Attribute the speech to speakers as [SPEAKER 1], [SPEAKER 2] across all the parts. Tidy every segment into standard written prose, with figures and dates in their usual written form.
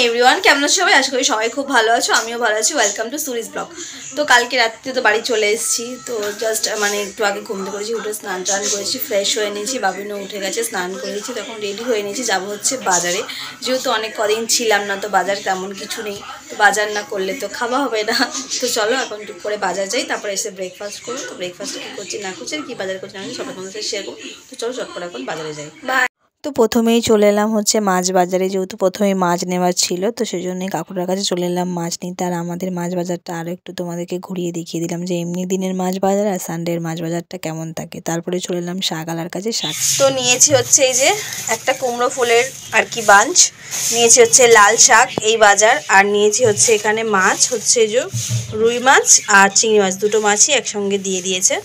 [SPEAKER 1] Everyone, কেমন আছো সবাই? আশা করি সবাই খুব ভালো আছো, আমিও ভালো আছি। Welcome to Suri's blog. তো কালকে রাত্রে তো বাড়ি চলে এসেছি। তো জাস্ট একটু আগে ঘুমতে করেছি, উঠে স্নান টান করেছি, ফ্রেশ হয়ে নিয়েছি। বাবিনও উঠে গেছে, স্নান করেছি, তখন রেডি হয়ে নিয়েছি। যাবো হচ্ছে বাজারে, যেহেতু অনেক কদিন ছিলাম না, তো বাজার তেমন কিছু নেই, তো বাজার না করলে তো খাওয়া হবে না। তো চলো এখন টুক করে বাজার যাই, তারপরে এসে ব্রেকফাস্ট করবো। তো ব্রেকফাস্টে কী করছি না করছি, কী বাজার করছি না করছি সবাই তোমাদের সাথে শেয়ার করবো। তো চলো চটপট এখন বাজারে যাই। বাই। তো প্রথমেই চলে এলাম হচ্ছে মাছ বাজারে, যেহেতু প্রথমেই মাছ নেওয়ার ছিল, তো সেই জন্যই কাকুটার কাছে চলে এলাম মাছ নিতে। আর আমাদের মাছ বাজারটা আরও একটু তোমাদেরকে ঘুরিয়ে দেখিয়ে দিলাম যে এমনি দিনের মাছ বাজার আর সানডের মাছ বাজারটা কেমন থাকে। তারপরে চলে এলাম শাকওয়ালার কাছে। শাক তো নিয়েছি হচ্ছে এই যে একটা কুমড়ো ফুলের আর কি বাঞ্চ, নিয়েছি হচ্ছে লাল শাক এই বাজার, আর নিয়েছি হচ্ছে এখানে মাছ হচ্ছে যে রুই মাছ আর চিংড়ি মাছ, দুটো মাছই একসঙ্গে দিয়ে দিয়েছে।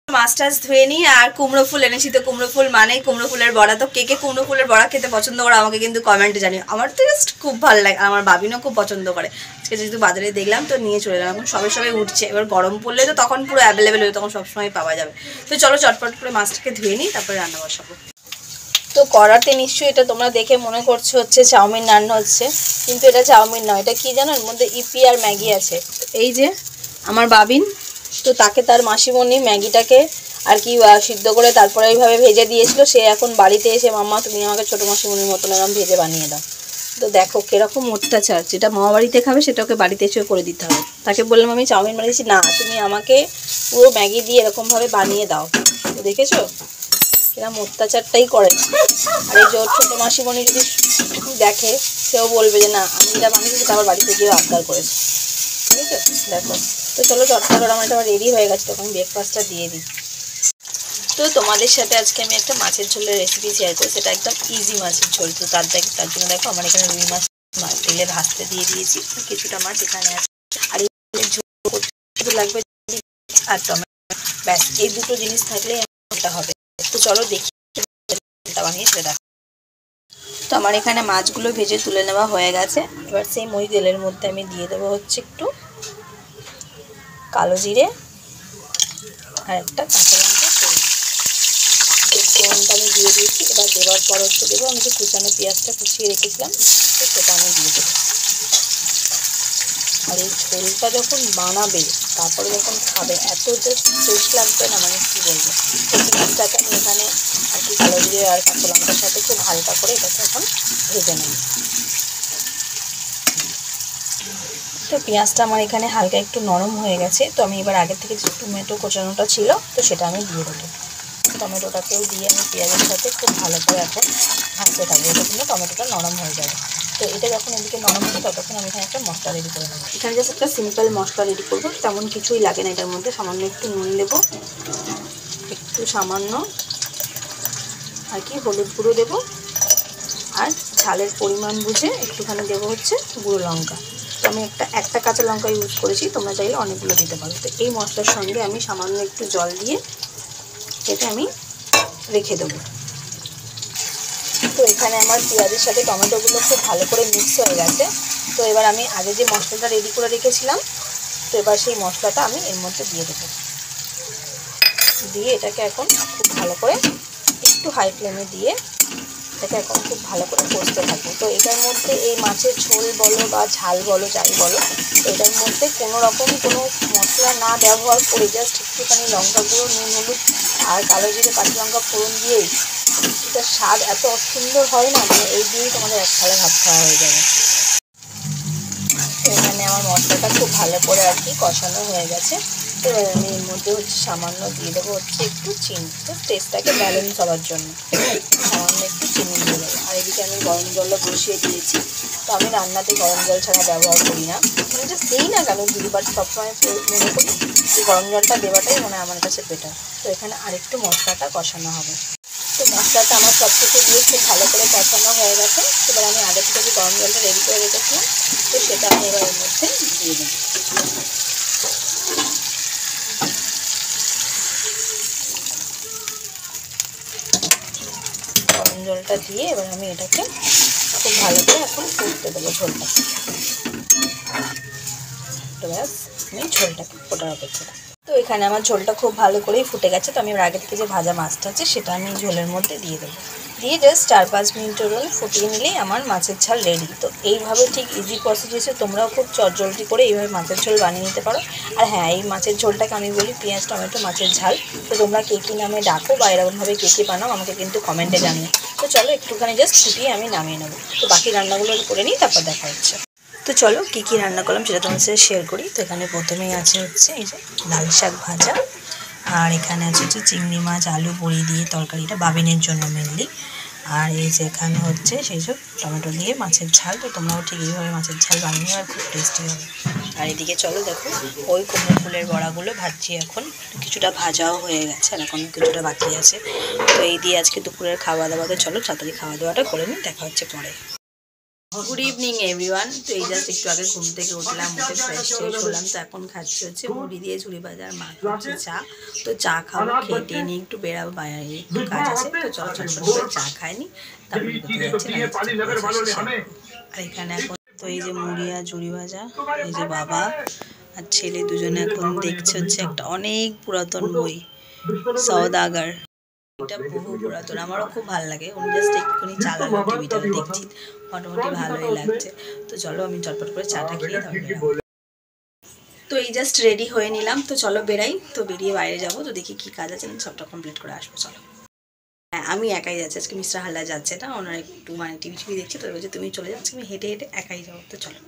[SPEAKER 1] মাছ টাছ ধুয়ে নিই, আর কুমড়ো ফুল এনেছি। তো কুমড়ো ফুল মানেই কুমড়ো ফুলের বড়া। তো কে কে কুমড়ো ফুলের বড়া খেতে পছন্দ করে আমাকে কিন্তু কমেন্টে জানিও। আমার তো জাস্ট খুব ভালো লাগে, আমার বাবিনও খুব পছন্দ করে। আজকে যেহেতু বাজারে দেখলাম তো নিয়ে চলে এলাম। এখন সবে উঠছে, এবার গরম পড়লে তো তখন পুরো অ্যাভেলেবেল হবে, তখন সবসময় পাওয়া যাবে। তো চলো চটপট করে মাছটাকে ধুয়ে নিই, তারপরে রান্না বসাবো। তো কড়াতে নিশ্চয়ই এটা তোমরা দেখে মনে করছো হচ্ছে চাউমিন রান্না হচ্ছে, কিন্তু এটা চাউমিন নয়। এটা কি জানো, এর মধ্যে ইপি আর ম্যাগি আছে। এই যে আমার বাবিন, তো তাকে তার মাসিমণি ম্যাগিটাকে আর কি সিদ্ধ করে তারপরে এইভাবে ভেজে দিয়েছিল। সে এখন বাড়িতে এসে, মাম্মা তুমি আমাকে ছোটো মাসিমণির মতন এরকম ভেজে বানিয়ে দাও। তো দেখো কিরকম অত্যাচার, যেটা মামা বাড়িতে খাবে সেটা ওকে বাড়িতে এসে করে দিতে হবে। তাকে বললাম আমি চাউমিন বানিয়েছি, না তুমি আমাকে পুরো ম্যাগি দিয়ে এরকমভাবে বানিয়ে দাও। তো দেখেছো কিরকম অত্যাচারটাই করে। আর এই যে ওর ছোটো মাসিমণি যদি দেখে, সেও বলবে যে না আমি যেটা বানিয়েছি তারপর বাড়িতে গিয়ে আবদার করেছে। ঠিক আছে, দেখো। তো চলো চটপট আমার রেডি হয়ে গেছে, তখন ব্রেকফাস্টটা দিয়ে দিই। তো তোমাদের সাথে আজকে আমি একটা মাছের ঝোলের রেসিপি শেয়ার করি, সেটা একদম ইজি মাছের ঝোল। তো তার জন্য দেখো আমার এখানে রুই মাছ তেলে ভাজতে দিয়ে দিয়েছি, কিছুটা মাছ এখানে আছে। আর এই ঝোল লাগবে আর টমেটো, ব্যাস এই দুটো জিনিস থাকলে এটা হবে। তো চলো দেখি বানিয়ে সেটা দেখো। তো আমার এখানে মাছগুলো ভেজে তুলে নেওয়া হয়ে গেছে। এবার সেই মই তেলের মধ্যে আমি দিয়ে দেবো হচ্ছে একটু কালো জিরে আর একটা কাঁচা লঙ্কা ফোড়নটা আমি দিয়ে দিয়েছি। এবার দেওয়ার পর হচ্ছে দেবো আমি যে কুচানো পেঁয়াজটা কুচিয়ে রেখেছিলাম, তো সেটা আমি দিয়ে দেবো। আর এই ঝোলটা যখন বানাবে, তারপরে যখন খাবে, এত জাস্ট টেস্ট লাগবে না, মানে কী বলবো। তো পেঁয়াজটাকে আমি এখানে আর কি কালো জিরে আর কাঁচা লঙ্কার সাথে খুব হালকা করে এটাকে এখন ভেজে নেব। তো পেঁয়াজটা আমার এখানে হালকা একটু নরম হয়ে গেছে। তো আমি এবার আগের থেকে যে টমেটো কোচানোটা ছিল, তো সেটা আমি দিয়ে দেবো। টমেটোটাকেও দিয়ে আমি পেঁয়াজের সাথে খুব ভালো করে এখন ভাজতে থাকবো, এটা কিন্তু টমেটোটা নরম হয়ে যাবে। তো এটা যখন এদিকে নরম হবে, ততক্ষণ আমি এখানে একটা মশলা রেডি করে নেবো। এখানে জাস্ট একটা সিম্পল মশলা রেডি করবো, তেমন কিছুই লাগে না এটার মধ্যে। সামান্য একটু নুন দেবো, একটু সামান্য আর কি হলুদ গুঁড়ো দেবো, আর ঝালের পরিমাণ বুঝে একটুখানি দেবো হচ্ছে গুঁড়ো লঙ্কা। তো আমি একটা কাঁচা লঙ্কা ইউজ করেছি, তোমরা চাইলে অনেকগুলো দিতে পারো। তো এই মশলার সঙ্গে আমি সামান্য একটু জল দিয়ে এটা আমি রেখে দেবো। তো এখানে আমার পেঁয়াজের সাথে টমেটোগুলো খুব ভালো করে মিক্স হয়ে গেছে। তো এবার আমি আগে যে মশলাটা রেডি করে রেখেছিলাম, তো এবার সেই মশলাটা আমি এর মধ্যে দিয়ে দেবো। দিয়ে এটাকে এখন খুব ভালো করে একটু হাই ফ্লেমে দিয়ে এটাকে এখন খুব ভালো করে কষতে থাকবো। তো এটার মধ্যে এই মাছের ঝোল বলো বা ঝাল বলো, যাই বলো, এটার মধ্যে কোনো রকম কোনো মশলা না ব্যবহার করে জাস্ট একটুখানি লঙ্কা গুঁড়ো, নুন, হলুদ আর কালো জিরে কাঁচা লঙ্কা ফোড়ন দিয়েই এটার স্বাদ এত সুন্দর হয় না, মানে এই দিয়েই তোমাদের এক থালা ভাত খাওয়া হয়ে যাবে। তো এখানে আমার মশলাটা খুব ভালো করে আর কি কষানো হয়ে গেছে। তো এবার আমি এর মধ্যে হচ্ছে সামান্য দিয়ে দেবো হচ্ছে একটু চিনি, তো টেস্টটাকে ব্যালেন্স হওয়ার জন্য সামান্য একটু চিনি দিয়ে দেবো। আর এদিকে আমি গরম জলটা বসিয়ে দিয়েছি। তো আমি রান্নাতে গরম জল ছাড়া ব্যবহার করি না, মানে জাস্ট দিই না কেন দিই, বাট সবসময় মনে করি যে গরম জলটা দেওয়াটাই মনে হয় আমার কাছে বেটার। তো এখানে আরেকটু মশলাটা কষানো হবে। তো মশলাটা আমার সব কিছু দিয়ে খুব ভালো করে কষানো হয়ে গেছে। এবার আমি আগে থেকে যে গরম জলটা রেডি করে রেখেছিলাম, তো সেটা আমি এবার এর মধ্যে দিয়ে দিই। গরম জলটা দিয়ে এবার আমি এটাকে খুব ভালো করে এখন ফুটতে দেবো ঝোলটা। তো ব্যাস আমি ঝোলটাকে ফোটার অপেক্ষা। তো এখানে আমার ঝোলটা খুব ভালো করেই ফুটে গেছে। তো আমি এবার আগে থেকে যে ভাজা মাছটা আছে সেটা আমি ঝোলের মধ্যে দিয়ে দেবো। দিয়ে জাস্ট 4-5 মিনিটের জন্য ফুটিয়ে নিলেই আমার মাছের ঝাল রেডি। তো এইভাবে ঠিক ইজি প্রসেসে তোমরাও খুব চটজলদি করে এইভাবে মাছের ঝোল বানিয়ে নিতে পারো। আর হ্যাঁ, এই মাছের ঝোলটাকে আমি বলি পেঁয়াজ টমেটো মাছের ঝাল। তো তোমরা কে কী নামে ডাকো বা এরকমভাবে কে কী বানাও আমাকে কিন্তু কমেন্টে জানিও। তো চলো একটুখানি জাস্ট ফুটিয়ে আমি নামিয়ে নেবো। তো বাকি রান্নাগুলো করে নিই, তারপর দেখা হচ্ছে। তো চলো কী কী রান্না করলাম সেটা তোমার সাথে শেয়ার করি। তো এখানে প্রথমেই আছে হচ্ছে এই যে লাল শাক ভাজা, আর এখানে আছে হচ্ছে চিংড়ি মাছ আলু বড়ি দিয়ে তরকারিটা বাবিনের জন্য মেনলি। আর এই যে এখানে হচ্ছে সেই সব টমেটো দিয়ে মাছের ঝাল। তো তোমরাও ঠিক এইভাবে মাছের ঝাল বানিয়ে আর খুব টেস্টি হবে। আর এদিকে চলো দেখো ওই কুমড়ো ফুলের বড়াগুলো ভাজছি এখন। কিছুটা ভাজাও হয়ে গেছে আর এখন কিছুটা বাকি আছে। তো এই দিয়ে আজকে দুপুরের খাওয়া দাওয়াতে চলো তাড়াতাড়ি খাওয়া দাওয়াটা করে নিই, দেখা হচ্ছে পরে। Good evening everyone. তো এই জাস্ট একটু আগে ঘুম থেকে উঠলাম, উঠে ফ্রেশ ট্রেশ হলাম। তো এখন খাচ্ছি হচ্ছে মুড়ি দিয়ে ঝুড়ি ভাজা আর মাছ হচ্ছে চা। তো চা খাবো, খেটে নিয়ে একটু বেরাবো, বাইরে একটু কাজ আছে। তো চলো চটপট করে চা খাইনি, তারপরে কোথায় যাচ্ছি। আর এখানে এখন তো এই যে মুড়ি আর ঝুড়ি ভাজা, এই যে বাবা আর ছেলে দুজনে এখন দেখছে হচ্ছে একটা অনেক পুরাতন বই, সওদাগর। এটা বহু পুরাতন, আমারও খুব ভালো লাগে। উনি জাস্ট একটুখানি চালালো টিভিটা, দেখছি মোটামুটি ভালোই লাগছে। তো চলো আমি চটপট করে চাটা খেয়ে তারপরে। তো এই জাস্ট রেডি হয়ে নিলাম, তো চলো বেরাই। তো বেরিয়ে বাইরে যাবো, তো দেখি কী কাজ আছে, আমি সবটা কমপ্লিট করে আসবো। চলো। হ্যাঁ, আমি একাই যাচ্ছি আজকে, মিস্টার হালদার যাচ্ছে না, ওনার একটু মানে টিভি দেখছি। তো বলছে তুমি চলে যাচ্ছি, আমি হেঁটে হেঁটে একাই যাবো। তো চলো।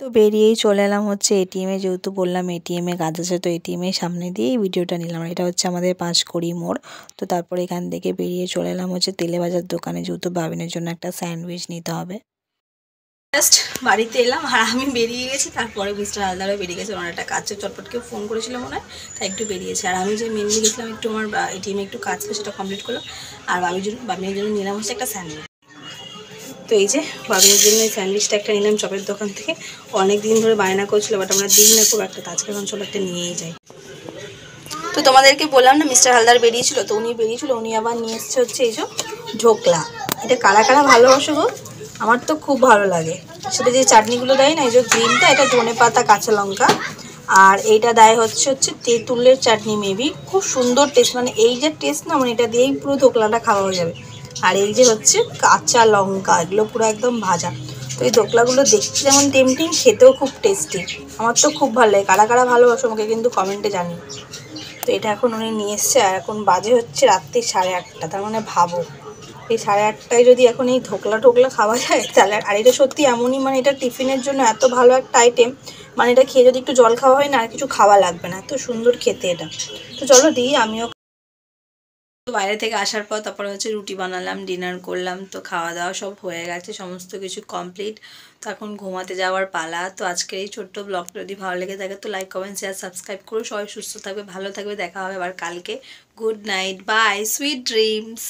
[SPEAKER 1] তো বেরিয়েই চলে এলাম হচ্ছে এটিএমে, যেহেতু বললাম এটিএমে কাজ আছে। তো এটিএমের সামনে দিয়েই ভিডিওটা নিলাম। এটা হচ্ছে আমাদের 5 কড়ি মোড়। তো তারপরে এখান থেকে বেরিয়ে চলে এলাম হচ্ছে তেলে ভাজার দোকানে, যেহেতু বাবিনের জন্য একটা স্যান্ডউইচ নিতে হবে। জাস্ট বাড়িতে এলাম আর আমি বেরিয়ে গেছি, তারপরে মিস্টার হালদারও বেরিয়ে গেছে। ওনার একটা কাজের চটপটকে ফোন করেছিল মনে হয়, তাই একটু বেরিয়েছে। আর আমি যে মেনলি গেছিলাম একটু আমার এটিএমে একটু কাজ ছিল, সেটা কমপ্লিট করলাম। আর বাবিনের জন্য নিলাম হচ্ছে একটা স্যান্ডউইচ। তো এই যে বাবিনের জন্য এই স্যান্ডউইচটা একটা নিলাম চপের দোকান থেকে। অনেক দিন ধরে বায়না করছিল, বাট আমরা দিই না খুব একটা, আজকে এখন চলো একটা নিয়েই যাই। তো তোমাদেরকে বললাম না মিস্টার হালদার বেরিয়েছিল, তো উনি বেরিয়েছিল, উনি আবার নিয়ে এসছে হচ্ছে এই যে ঢোকলা। এটা কারা কারা ভালোবাসো গো, আমার তো খুব ভালো লাগে। সেটা যে চাটনিগুলো দেয় না, এই যে গ্রিনটা, এটা ধনেপাতা কাঁচা লঙ্কা, আর এইটা দেয় হচ্ছে তেঁতুলের চাটনি মেবি। খুব সুন্দর টেস্ট, মানে এই যে টেস্ট না, মানে এটা দিয়েই পুরো ধোকলাটা খাওয়া হয়ে যাবে। আর এই যে হচ্ছে কাঁচা লঙ্কা, এগুলো পুরো একদম ভাজা। তো এই ধোকলাগুলো দেখতে যেমন টেমটিং, খেতেও খুব টেস্টি। আমার তো খুব ভালো লাগে। কারা কারা ভালোবাসো আমাকে কিন্তু কমেন্টে জানিও। তো এটা এখন উনি নিয়ে এসছে, আর এখন বাজে হচ্ছে রাত্রি 8:30। তার মানে ভাবো এই 8:30টায় যদি এখন এই ঢোকলা খাওয়া যায় তাহলে। আর এটা সত্যি এমনই, মানে এটা টিফিনের জন্য এত ভালো একটা আইটেম, মানে এটা খেয়ে যদি একটু জল খাওয়া হয় না, আর কিছু খাওয়া লাগবে না, এত সুন্দর খেতে এটা। তো চলো দিই আমিও। তো বাইরে থেকে আসার পর তারপরে হচ্ছে রুটি বানালাম, ডিনার করলাম। তো খাওয়া দাওয়া সব হয়ে গেছে, সমস্ত কিছু কমপ্লিট। তো এখন ঘুমাতে যাওয়ার পালা। তো আজকের এই ছোট্ট ব্লগটা যদি ভালো লেগে থাকে তো লাইক কমেন্ট শেয়ার সাবস্ক্রাইব করো। সবাই সুস্থ থাকবে, ভালো থাকবে, দেখা হবে আবার কালকে। Good night, bye, sweet dreams.